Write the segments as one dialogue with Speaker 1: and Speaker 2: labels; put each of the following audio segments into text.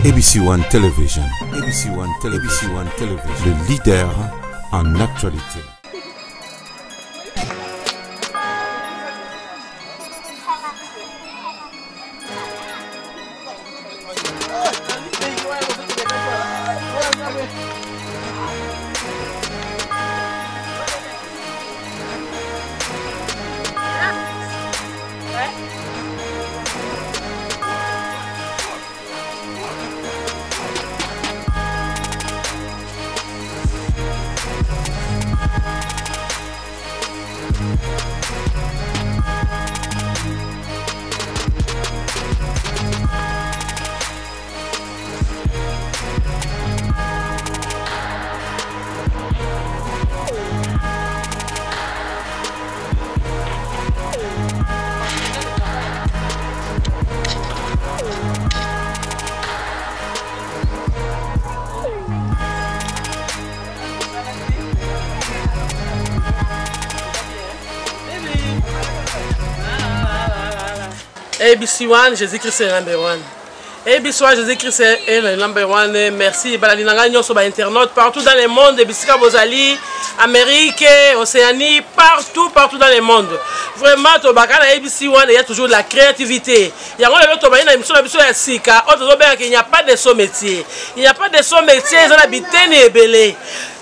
Speaker 1: ABC One Television. ABC One Television. ABC One Television. Le leader en actualité.
Speaker 2: ABC One, Jésus-Christ est number one. ABC One, Jésus-Christ est le number one. Merci. Baladinanga sur internautes partout dans le monde. Bisika Bozali, Amérique, Océanie, partout dans le monde. Vraiment, Tobaka na ABC One, il y a toujours de la créativité. Il y a une émission de Sika. Il n'y a pas de son métier. Il n'y a pas de son métier. Ils ont habité et belé.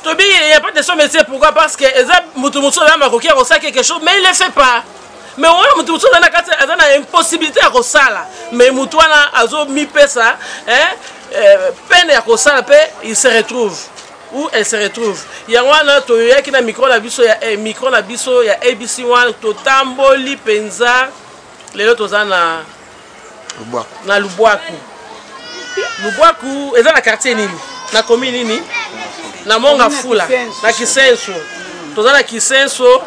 Speaker 2: Tobi, il n'y a pas de son métier. Pourquoi? Parce que les gens ont quelque chose, mais il ne le fait pas. Mais on a une impossibilité à ça. Mais Moutouana a mis ça, peine à ça, il se retrouve. Où elle se retrouve. Il y a un qui a micro la biso, il y a ABC One, Totamboli, Penza, les autres na Lubwaku. Lubwaku, ils ont la quartier Nini, na commune Nini, na Monga Fula, na Kisenso. Tous na Kisenso,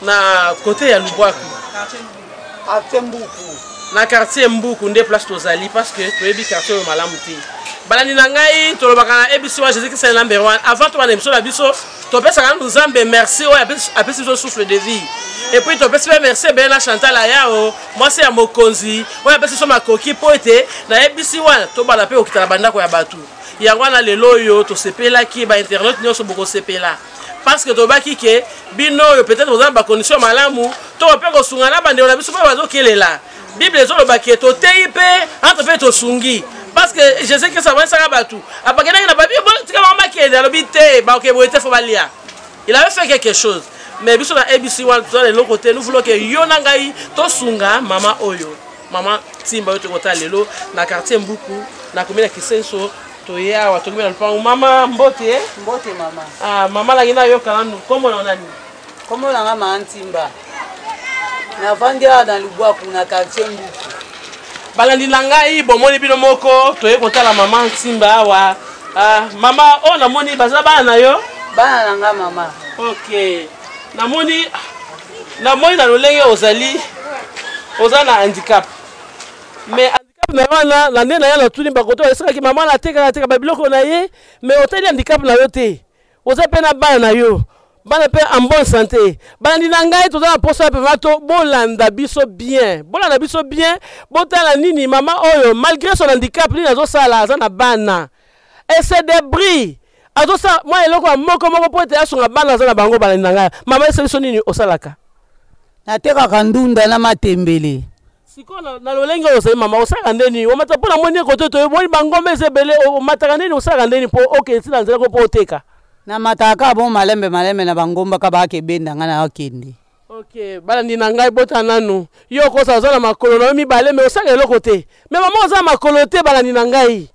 Speaker 2: na côté ya Lubwaku. Na quartier Mbuku nde place tozali parce que toyebi quartier o malamu te balani na ngai tolobaka na ABC One Jésus-Christ est number one avant toi na émission na biso topesa kana nzambe merci o apesi so souffle de vie et puis topesa merci ben na Chantal Ayao moi c'est ya mokonzi o apesi so makoki poete na ABC One to bala pe okitala bandako ya batu yango na lelo yo to sepela ki ba internet nyoso boko sepela parce que tobaki ke bino peut-être vous avez ba condition malamu to pe ko sungana bande na biso pe bazo kelela Bible zo lobaki to teipe entre pe to sungi parce que je sais que ça va ça batu apakena na babi bon tika mama ki de lobité ba ke boete fo balia il avait fait quelque chose mais biso na ABC One dans le côté nous voulons que yona ngai to sunga mama oyo mama Timba yo to kota lelo na quartier Mbuku na commune Kisenso toya wa to kumela lupango mama mbote
Speaker 3: mbote mama
Speaker 2: ah mama la ngina yo kana komo na nani
Speaker 3: komo na ngama Timba na vandia dans Lubwaku na quartier Mbuku
Speaker 2: balandi na ngai bomoni bino moko toye kotala mama Timba awa mama o namoni baza bana na yo
Speaker 3: bana nga mama
Speaker 2: OK namoni na lolenge oza na handicap mais handicap na wana la nena ya la tuni bakoto esaka ki mama la teka babiloko na ye mais oteli handicap na yo te oza pe na bana na yo bana pe en bonne santé balandi na ngai toza na posa pe vato bolanda biso bien botala nini mama oyo malgré son handicap ni nazo sala za na bana et c'est des bris azo sa moi eloko moko po te asunga bana za na bango balandi na ngai mama ese nini osalaka
Speaker 3: na teka kandunda na matembele
Speaker 2: siko na lolenge oyo mama osaka ndeni o mata pona moni koto to boni bangombe ezebele o mataka ndeni osaka ndeni po OK sina nzela ko po oteka
Speaker 3: na mataka bon malembe na bangomba ka ba ke benda ngana okende
Speaker 2: OK balandi na ngai bota nanu yo ko sa na makolo na mi baleme osaka eloko te mais mama oza makolo te balandi na ngai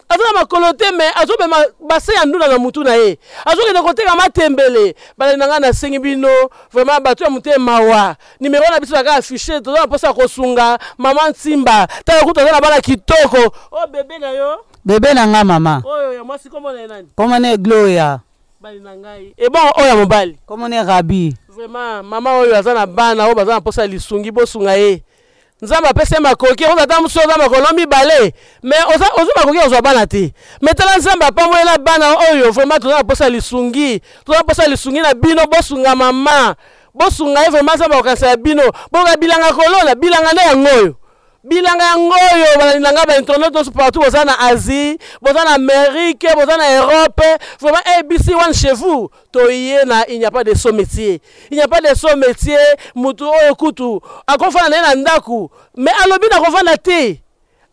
Speaker 2: azana makolo te mais azobe base ya nduna na mutu na ye azoke na koteka matembele balandi na ngai na sengi bino vraiment bato ya mutu mawa numéro na biso ka afficher to na posa ko sunga mama Timba ta ko to na bala kitoko o bébé na yo
Speaker 3: bébé na nga mama
Speaker 2: oyo ya mwasi komo na nani
Speaker 3: komo na Gloria
Speaker 2: bali na ngai e bon oyo mobali
Speaker 3: komo na Rabi
Speaker 2: vraiment mama oyo azana bana o bazana posa lisungi bosunga ye nzamba pese makoki on ata muso za makolomi balé mais ozo makoki ozo bana te mais tala nzamba pamwela bana oyo vraiment tona posa lisungi na bino bosunga mama bosunga vraiment nzamba okansa bino boka bilanga kolona bilanga na yangoyo bilanga yangoyo balandinanga ba internet tous partout aux en Asie, aux en Amérique, aux en Europe, vraiment ABC one chez vous. Toyena, il n'y a pas de saut métier. Il n'y a pas de saut métier, mutu okutu. Akofana na ndaku, mais alobi na kofana te.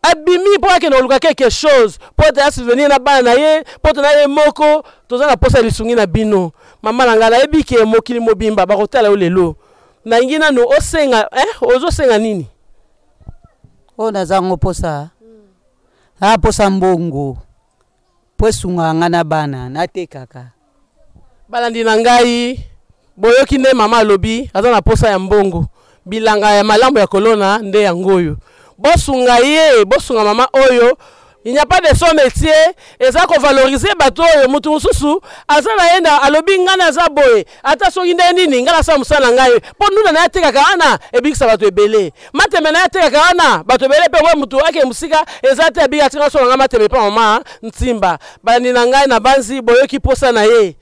Speaker 2: Abimi pour que nous quelque chose, pour te souvenir na bana ye, pour te na moko, toza na posa lisungi na bino. Mama ngala ebi ke mokili mobimba ba kotala o lelo. Na ngina no osenga, ozo senga nini?
Speaker 3: O nazango posa. Posa mbongo. Posunga ngana bana na te kaka.
Speaker 2: Balandi na ngai boyoki nde mama lobi aza na posa ya mbongo. Bilanga ya malambo ya kolona nde yangoyo. Bosunga ye, bosunga mama oyo. Il n'y a pas de son métier et ça qu'on valorise bateau mutu mususu azana yenda alobi ngana za boye ata so nginde nini ngala sa musana ngai po nuna na teka kana ebikisa bato ebele mateme na teka kana bato ebele pe mutu ake musika ezate abika tika so ngama mateme pa mama ntimba bani na ngai na banzi boyoki posa na ye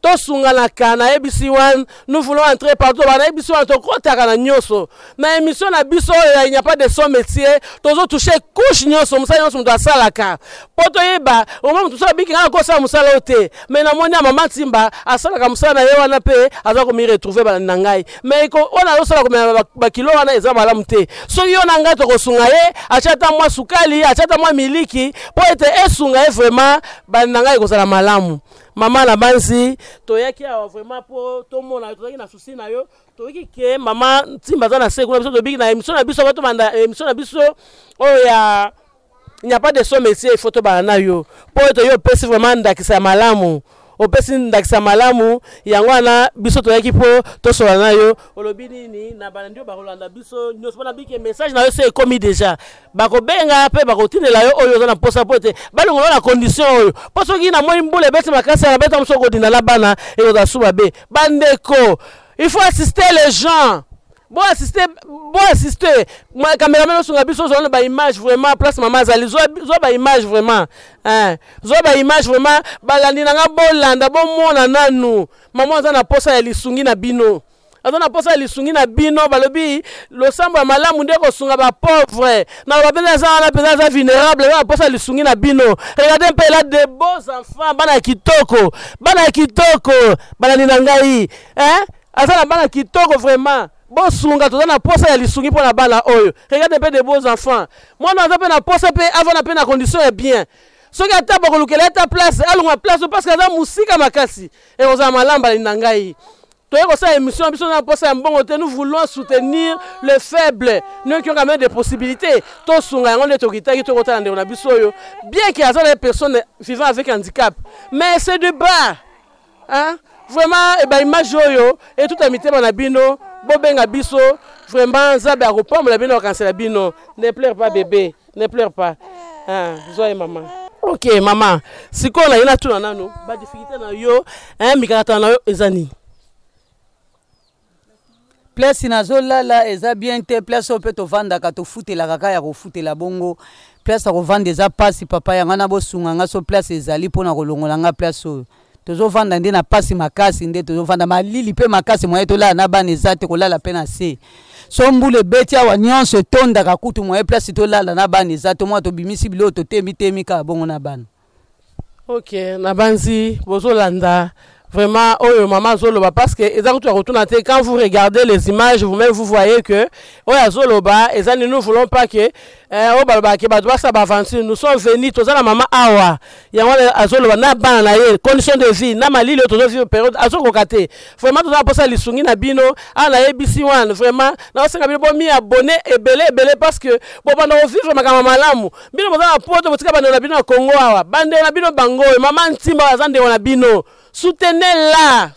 Speaker 2: to sunga na kana ABC1 nous voulons entrer partout bana ABC1 to kota kana nyoso na émission na biso il n'y a pas de son métier tozo toucher couche nyoso musala nyoso mutu asalaka poto yeba au moment tout ça biki ngana ko sa musala ote mais na moni mama timba asalaka musala na ye wana pe aza ko mi retrouver bana na ngai mais ko ona lo sala ko ba kilo wana eza malamu te so yo na ngai to ko sunga ye achata mwa sukali achata mwa miliki po ete esunga ye vraiment bana na ngai ko sala malamu. Maman la bansi toyaki a vraiment pour tout monde toyaki na souci na yo toyaki ke maman timba za na sekuna biso to biki na émission na biso bato manda émission na biso ya il n'y a pas de son métier photo bana yo po to yo pesi vraiment ndakisa malamu o pesi ndakisa malamu yango na biso toyaki po to sola na yo olobi nini na bana ndio ba kolanda biso nyos na biki message na yo c'est commis déjà bako benga pe bako tinela yo oyo na posa pote balongo na condition oyo poso ki na moi mbule beti makasi na beta msoko dina la bana e za suba be bandeko il faut assister les gens bon assister moi caméraman so ngabiso zo ba image vraiment place maman zali zo ba image vraiment zo ba image vraiment balandi na bolanda bo mona nanu maman za na posa ya lisungi na bino azana posa lisungi na bino balobi lo sambo ya malamu ndeko sunga ba pauvre na babena za na pesa za vulnérable ba posa lisungi na bino regardez un peu là de beaux enfants bana kitoko bana nina ngai azana bana kitoko vraiment bon sunga to na posa ya lisungi pour na bana oyo regardez un peu de beaux enfants moi na za na posa pe avant na pe na condition est bien so ka ta bakolukela ta place alunga place parce que za musika makasi et oza malamba nina ngai. Nous voulons soutenir les faibles, nous qui ont quand même des possibilités. Bien qu'il y ait des personnes vivant avec handicap, mais c'est de bas. Hein? Vraiment, image et tout amité Manabino, Bobenga Biso, vraiment, Zabe Aropom, la Bino, quand c'est la Bino. Ne pleure pas, bébé, ne pleure pas. Zoé, maman. Ok, maman, si on a une tout dans nous, pas de difficulté dans yo, Mikata na yo, ezani.
Speaker 3: Place nazolala eza bien te place ope to vanda ka to futela kaka ya ko futela bongo place ko vanda eza pasi papa yanga na bosunga nga so place ezali pona ko longola nga place oyo tozo vanda nde na pasi makasi nde tozo vanda malili pe makasi moye to la na bana ezate ko lala pe na se so mbule beti awa nyonso tonda ka kutu moye place to lala na bana ezate mo to bimisi bilo to temi ka bongo na bana.
Speaker 2: OK na banzi bozo landa. Vraiment, oh maman Zoloba, parce que quand vous regardez les images, vous-même vous voyez que oh Zoloba, nous voulons pas que nous sommes venus tous la maman awa. Il y a Zoloba na bana conditions de vie, na malili tous vivre période azokokate. Vraiment tout ça pour ça les sungi na bino, na ABC1 vraiment na osanga bino mi abonné et belé parce que bon bana vivre makama malamu. Bino boza na poto botika bana na bino Congo awa. Bande na bino bango, maman Ntimba azande na bino. Soutenez-la.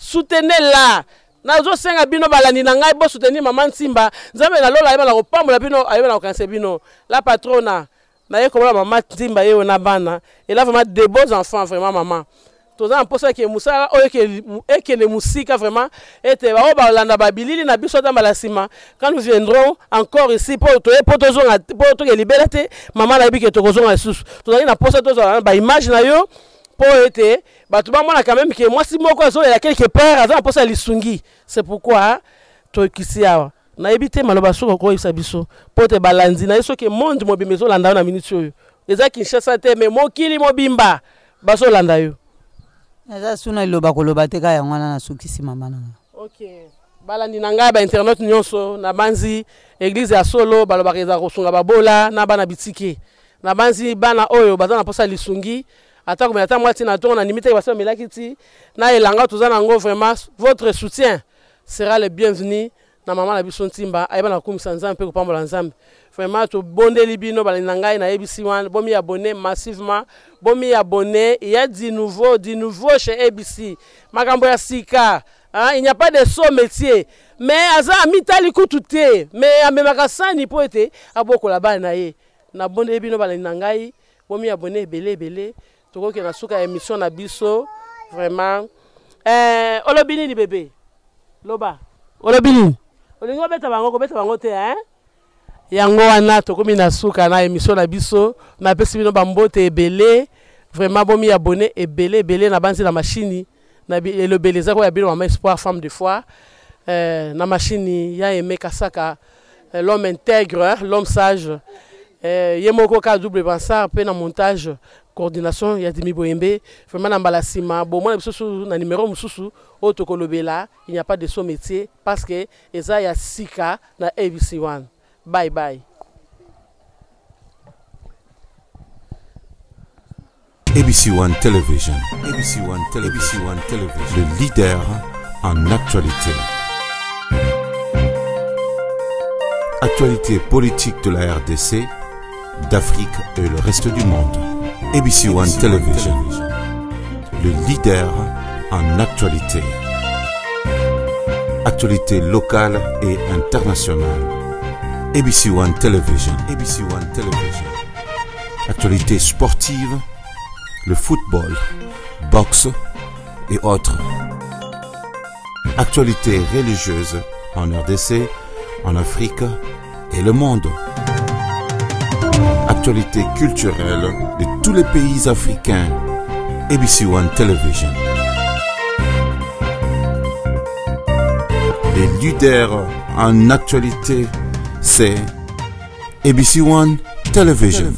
Speaker 2: Nazo senga bino balani na ngai bo soutenir maman Ntimba. Nzambe na lola ayeba na kopambola bino ayeba na kokanse bino. La patrona na ye comme la maman Ntimba ye na bana. Et là vraiment de beaux enfants vraiment maman. Toza na posa ke musala oyo ke le musika vraiment ete ba balanda babilili na biso dans la sima. Quand nous viendrons encore ici pour tozonga pour to liberté maman na biki tokozonga susu. Toza na posa toza ba image na yo. Pour été, bah tu vas moi quand même que moi si moi quoi ça il y a quelque part avant pour ça lisungi. C'est pourquoi toi qui na ebite maloba soko ko isa biso pote balandi na yeso ke monde mo bimezo landa na minute yo eza Kinshasa te mais mokili mobimba baso landa yo
Speaker 3: eza suna iloba koloba te ka ya ngwana na sukisi mama na
Speaker 2: OK balandi na ngai ba internet nyonso na banzi église ya solo baloba keza kosunga babola na bana bitike na banzi bana oyo baza na posa lisungi ata ko meta mwati na to na limite baso melakiti na elanga tozana ngo vraiment votre soutien sera le bienvenu na maman la biso ntimba ayeba na kumisa nzambe pe kopambola nzambe vraiment to bondeli bino balandi na ngai na ABC1 bomi abonné massivement bomi abonné il y a du nouveau chez ABC makambo ya sika. Hein, il n'y a pas de saut métier mais aza mitali kututé mais amemaka sani po ete aboko la bana ye na bonde bino balandi na ngai bomi abonné belé toko ke na suka émission na biso vraiment olobini ni bébé loba olobini olingo beta bango te hein yango wana tokomi na suka na émission na biso na pesi bino bambote ebele vraiment bomi abonné ebele na banzi na machine na le beleza ko ya bino mama espoir femme de foi na machine ya Aimé Kasaka l'homme intègre l'homme sage yemoko ka double pensar pe na montage coordination ya Dimi Boyembe vraiment na mbalasima bon moi biso na numéro mususu otokolobela il n'y a pas de son métier parce que eza ya sika na ABC1 bye bye.
Speaker 1: ABC1 Television. ABC1 Television. Le leader en actualité. Actualité politique de la RDC, d'Afrique et le reste du monde. ABC1 Television. Le leader en actualité. Actualité locale et internationale. ABC1 Television. ABC1 Television. Actualité sportive, le football, boxe et autres. Actualité religieuse en RDC, en Afrique et le monde. Actualité culturelle de tous les pays africains. ABC1 Television. Les leaders en actualité, c'est ABC1 Television.